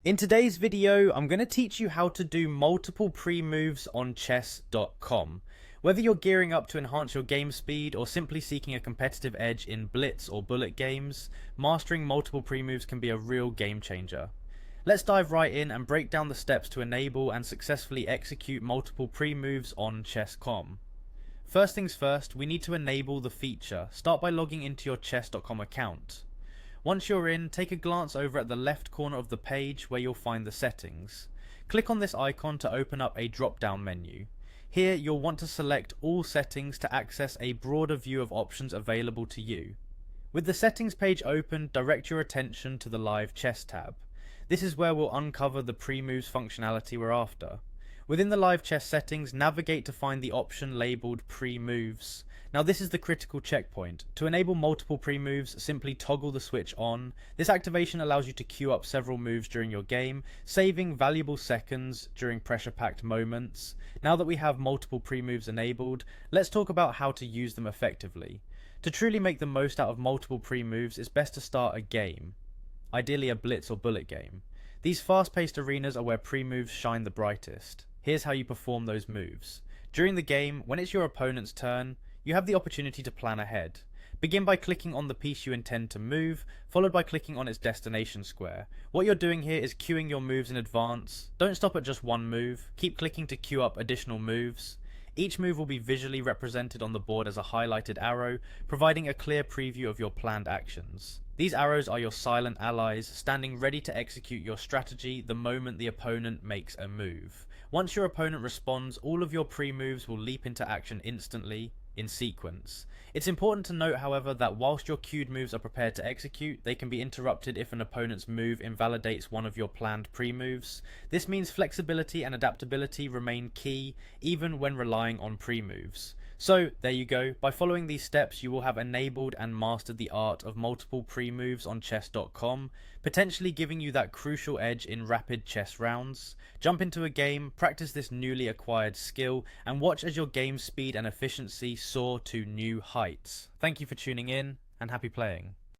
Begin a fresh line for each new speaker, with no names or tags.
In today's video, I'm going to teach you how to do multiple pre-moves on chess.com. Whether you're gearing up to enhance your game speed or simply seeking a competitive edge in blitz or bullet games, mastering multiple pre-moves can be a real game changer. Let's dive right in and break down the steps to enable and successfully execute multiple pre-moves on chess.com. First things first, we need to enable the feature. Start by logging into your chess.com account. Once you're in, take a glance over at the left corner of the page where you'll find the settings. Click on this icon to open up a drop-down menu. Here you'll want to select all settings to access a broader view of options available to you. With the settings page open, direct your attention to the live chess tab. This is where we'll uncover the pre-moves functionality we're after. Within the live chess settings, navigate to find the option labelled pre-moves. Now this is the critical checkpoint. To enable multiple pre-moves, simply toggle the switch on. This activation allows you to queue up several moves during your game, saving valuable seconds during pressure-packed moments. Now that we have multiple pre-moves enabled, let's talk about how to use them effectively. To truly make the most out of multiple pre-moves, it's best to start a game, ideally a blitz or bullet game. These fast-paced arenas are where pre-moves shine the brightest. Here's how you perform those moves. During the game, when it's your opponent's turn, you have the opportunity to plan ahead. Begin by clicking on the piece you intend to move, followed by clicking on its destination square. What you're doing here is queuing your moves in advance. Don't stop at just one move, keep clicking to queue up additional moves. Each move will be visually represented on the board as a highlighted arrow, providing a clear preview of your planned actions. These arrows are your silent allies, standing ready to execute your strategy the moment the opponent makes a move. Once your opponent responds, all of your pre-moves will leap into action instantly, in sequence. It's important to note, however, that whilst your queued moves are prepared to execute, they can be interrupted if an opponent's move invalidates one of your planned pre-moves. This means flexibility and adaptability remain key, even when relying on pre-moves. So, there you go. By following these steps, you will have enabled and mastered the art of multiple pre-moves on chess.com, potentially giving you that crucial edge in rapid chess rounds. Jump into a game, practice this newly acquired skill, and watch as your game speed and efficiency soar to new heights. Thank you for tuning in, and happy playing.